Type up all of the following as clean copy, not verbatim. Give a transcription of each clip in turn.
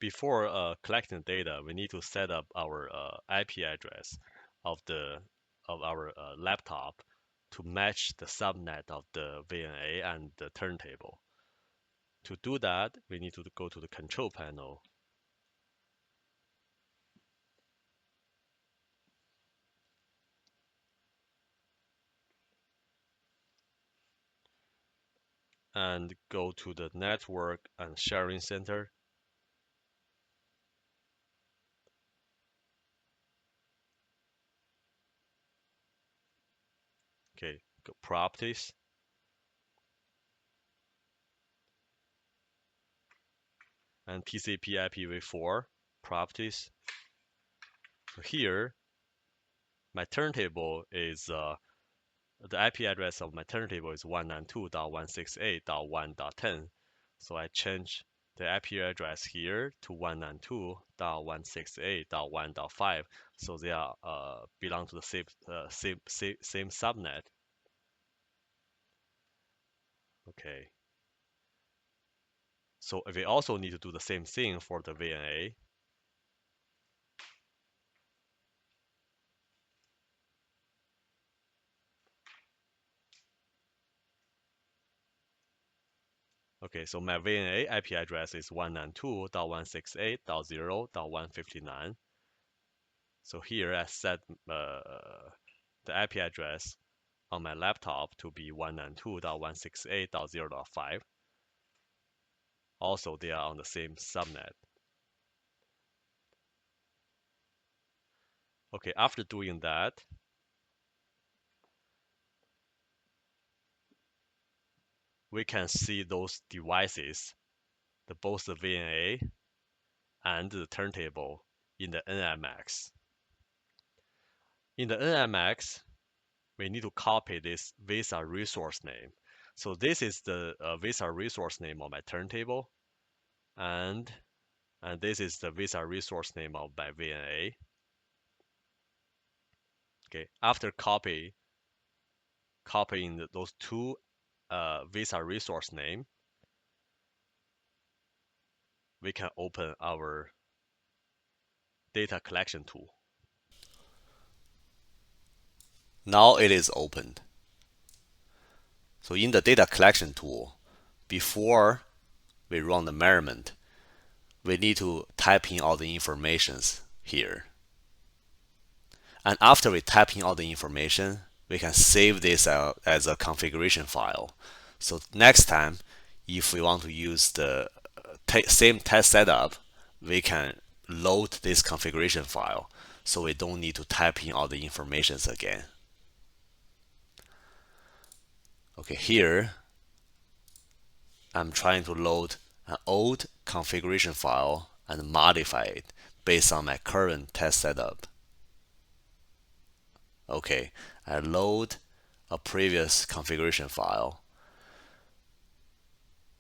before collecting data, we need to set up our IP address of our laptop to match the subnet of the VNA and the turntable. To do that, we need to go to the control panel. And go to the network and sharing center. Okay, go properties. And TCP IPv4 properties. So here, my turntable is the IP address of my turntable is 192.168.1.10. So I change the IP address here to 192.168.1.5. So they are belong to the same subnet. Okay. So we also need to do the same thing for the VNA. Okay, so my VNA IP address is 192.168.0.159. So here I set the IP address on my laptop to be 192.168.0.5. Also, they are on the same subnet. Okay, after doing that, we can see those devices, both the VNA and the turntable in the NMX. In the NMX, we need to copy this Visa resource name. So this is the Visa resource name of my turntable, and this is the Visa resource name of my VNA. Okay, after copying those two Visa resource name, we can open our data collection tool. Now it is opened. So in the data collection tool, before we run the measurement, we need to type in all the informations here. And after we type in all the information, we can save this as a configuration file. So next time, if we want to use the same test setup, we can load this configuration file so we don't need to type in all the informations again. Okay, here I'm trying to load an old configuration file and modify it based on my current test setup. Okay, I load a previous configuration file.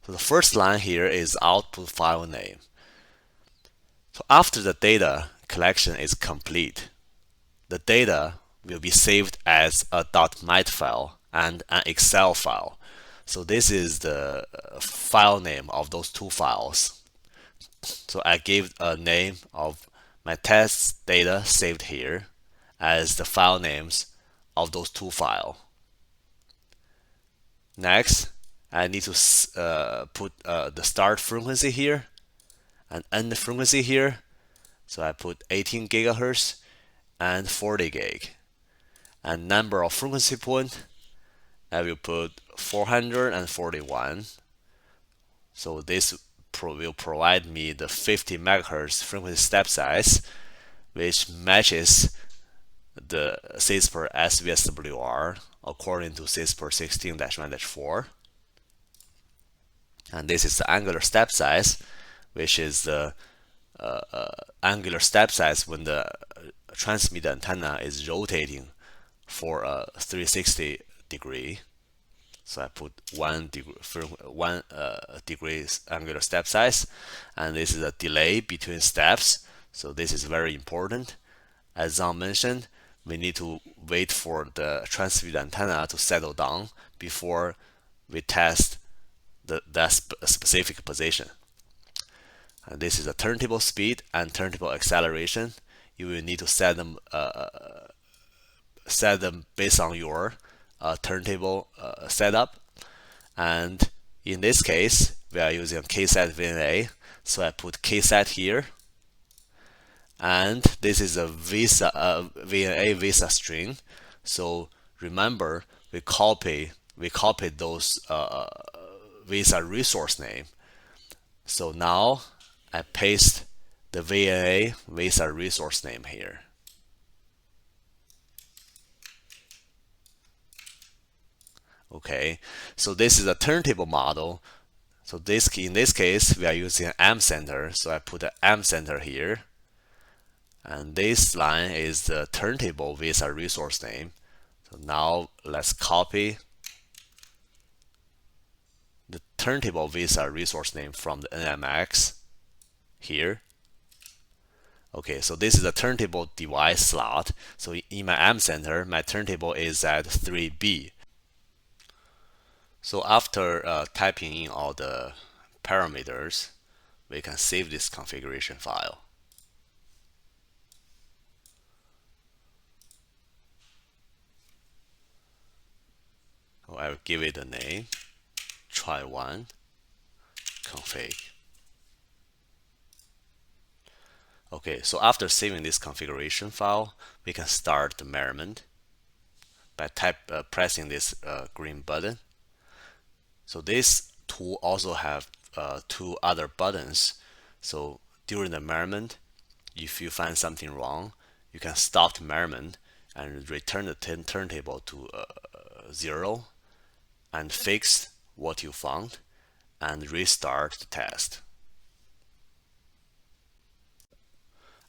So the first line here is output file name. So after the data collection is complete, the data will be saved as a .mit file and an Excel file. So this is the file name of those two files. So I gave a name of my test data saved here as the file names of those two files. Next, I need to put the start frequency here and end frequency here. So I put 18 gigahertz and 40 gig. And number of frequency point, I will put 441. So this will provide me the 50 megahertz frequency step size, which matches the CMF SVSWR according to CMF 16-1-4. And this is the angular step size, which is the angular step size when the transmitter antenna is rotating for a 360 degree. So I put 1 degree angular step size, and this is a delay between steps. So this is very important. As Zhang mentioned, we need to wait for the transmitter antenna to settle down before we test that specific position. And this is a turntable speed and turntable acceleration. You will need to set them based on your turntable setup. And in this case, we are using KSET VNA. So I put KSET here. And this is a VNA Visa string. So remember, we copied those Visa resource name. So now I paste the VNA Visa resource name here. Okay, so this is a turntable model. So in this case, we are using M center. So I put the M center here. And this line is the turntable Visa resource name. So now let's copy the turntable Visa resource name from the NMX here. Okay, so this is a turntable device slot. So in my M center, my turntable is at 3B. So after typing in all the parameters, we can save this configuration file. So I will give it a name, try1 config. Okay, so after saving this configuration file, we can start the measurement by pressing this green button. So this tool also have two other buttons. So during the measurement, if you find something wrong, you can stop the measurement and return the turntable to 0 and fix what you found and restart the test.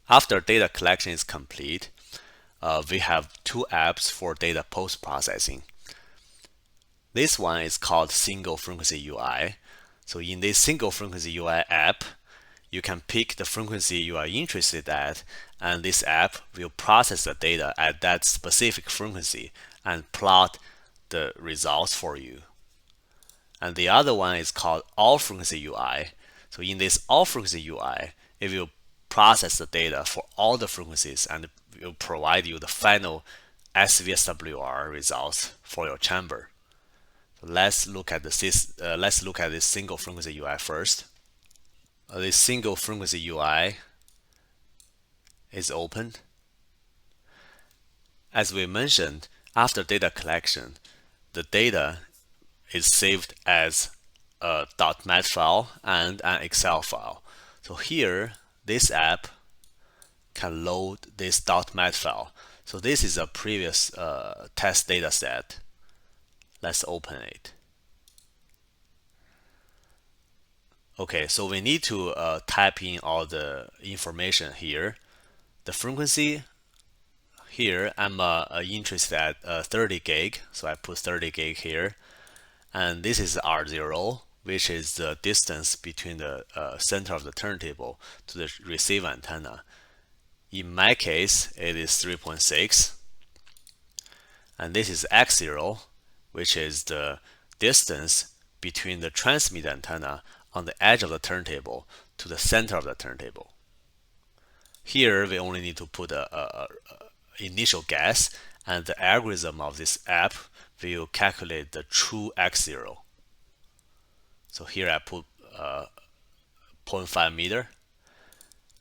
After data collection is complete, we have two apps for data post-processing. This one is called Single Frequency UI. So in this Single Frequency UI app, you can pick the frequency you are interested at, and this app will process the data at that specific frequency and plot the results for you. And the other one is called All Frequency UI. So in this All Frequency UI, it will process the data for all the frequencies and will provide you the final SVSWR results for your chamber. Let's look at this Single Frequency UI first. This Single Frequency UI is open. As we mentioned, after data collection, the data is saved as a .mat file and an Excel file. So here, this app can load this .mat file. So this is a previous test data set. Let's open it. Okay, so we need to type in all the information here. The frequency here, I'm interested at 30 gig, so I put 30 gig here. And this is R0, which is the distance between the center of the turntable to the receive antenna. In my case, it is 3.6. And this is X0, which is the distance between the transmit antenna on the edge of the turntable to the center of the turntable. Here, we only need to put a initial guess, and the algorithm of this app will calculate the true X0. So here I put 0.5 meter,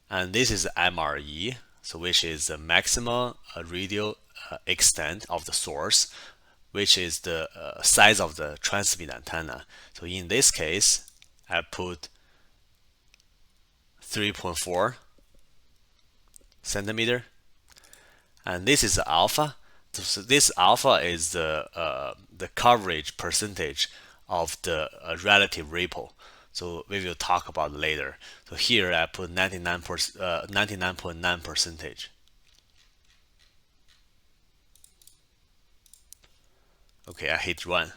and this is MRE, so which is the maximum radial extent of the source, which is the size of the transmit antenna. So in this case, I put 3.4 centimeter, and this is alpha. So this alpha is the coverage percentage of the relative ripple. So we will talk about it later. So here I put 99.9 percentage. Okay, I hit run.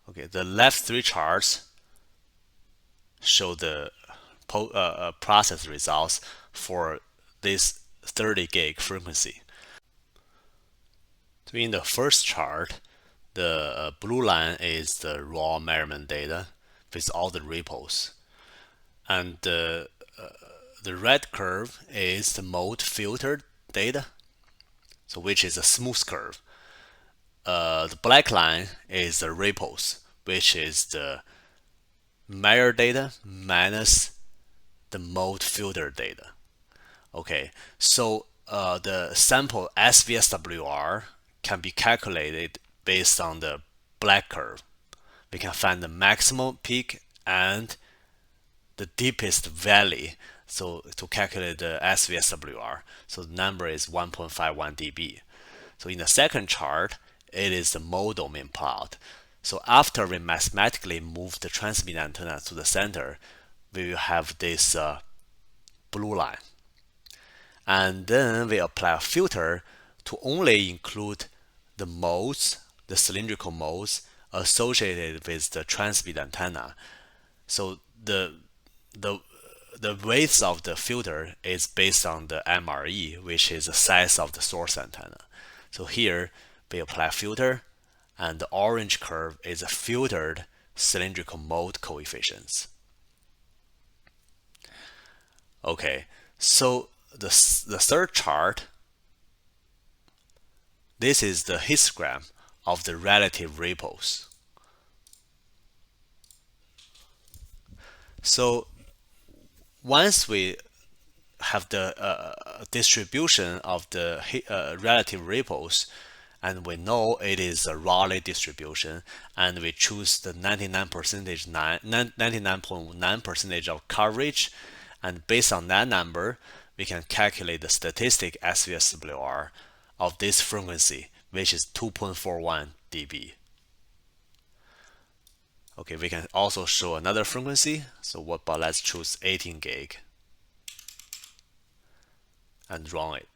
Okay, the left three charts show the process results for this 30 gig frequency. So in the first chart, the blue line is the raw measurement data, with all the ripples. And the red curve is the mode filtered data, so which is a smooth curve. The black line is the ripples, which is the measure data minus the mode filter data. Okay, so the sample SVSWR can be calculated based on the black curve. We can find the maximum peak and the deepest valley. So to calculate the SVSWR, so the number is 1.51 dB. So in the second chart, it is the mode domain plot. So after we mathematically move the transmit antenna to the center, we will have this blue line. And then we apply a filter to only include the modes, the cylindrical modes associated with the transmit antenna. So the width of the filter is based on the MRE, which is the size of the source antenna. So here we apply filter, and the orange curve is a filtered cylindrical mode coefficients. Okay, so the third chart, this is the histogram of the relative ripples. So once we have the distribution of the relative ripples, and we know it is a Rayleigh distribution, and we choose the 99.9% of coverage, and based on that number, we can calculate the statistic SVSWR of this frequency, which is 2.41 dB. Okay, we can also show another frequency. So let's choose 18 gig and run it.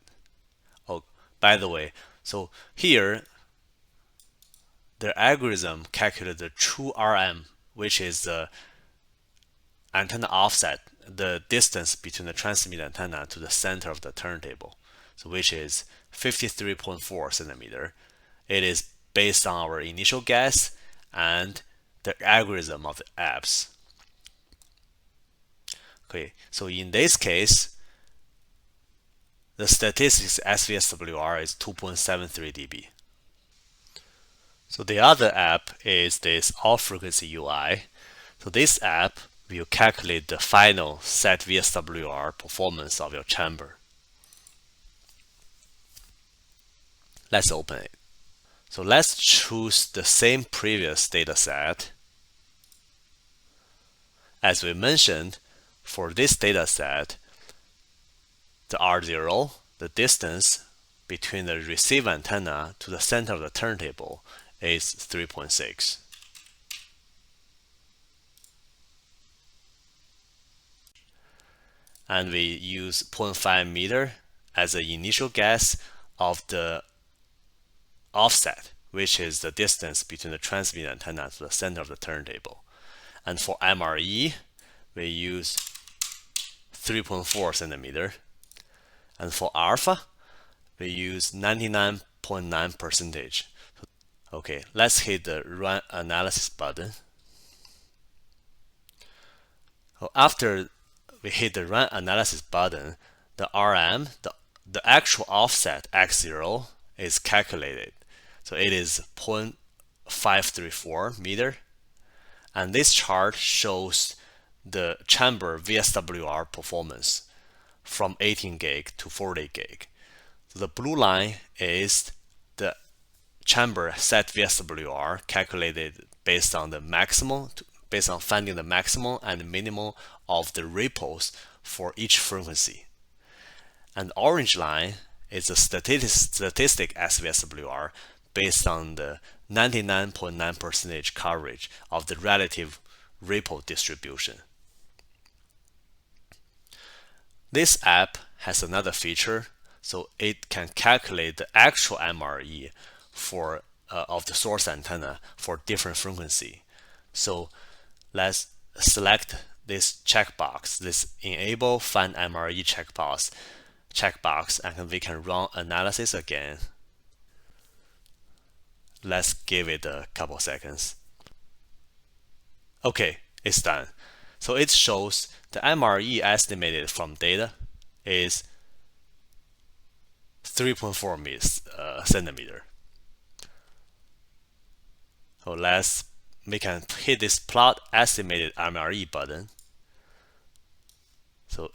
Oh, by the way, so here the algorithm calculated the true RM, which is the antenna offset, the distance between the transmit antenna to the center of the turntable, so which is 53.4 centimeter. It is based on our initial guess and the algorithm of the apps. Okay, so in this case, the statistics SVSWR is 2.73 dB. So the other app is this all frequency UI. So this app will calculate the final set VSWR performance of your chamber. Let's open it. So let's choose the same previous data set. As we mentioned, for this data set, the R0, the distance between the receive antenna to the center of the turntable, is 3.6. And we use 0.5 meter as an initial guess of the offset, which is the distance between the transmit antenna to the center of the turntable. And for MRE, we use 3.4 centimeter. And for alpha, we use 99.9%. Okay, let's hit the run analysis button. So after we hit the run analysis button, the RM, the actual offset x0 is calculated. So it is 0.534 meter. And this chart shows the chamber VSWR performance from 18 gig to 40 gig. So the blue line is the chamber set VSWR calculated based on the maximum, based on finding the maximum and minimum of the ripples for each frequency. And the orange line is the statistic SVSWR based on the 99.9% coverage of the relative ripple distribution. This app has another feature, so it can calculate the actual MRE for of the source antenna for different frequency. So let's select this checkbox, this enable find MRE checkbox, and we can run analysis again. Let's give it a couple seconds. Okay, it's done. So it shows the MRE estimated from data is 3.4 centimeter. So we can hit this plot estimated MRE button. So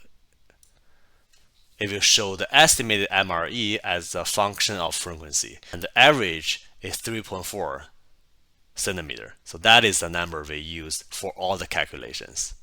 it will show the estimated MRE as a function of frequency, and the average is 3.4 centimeter. So that is the number we use for all the calculations.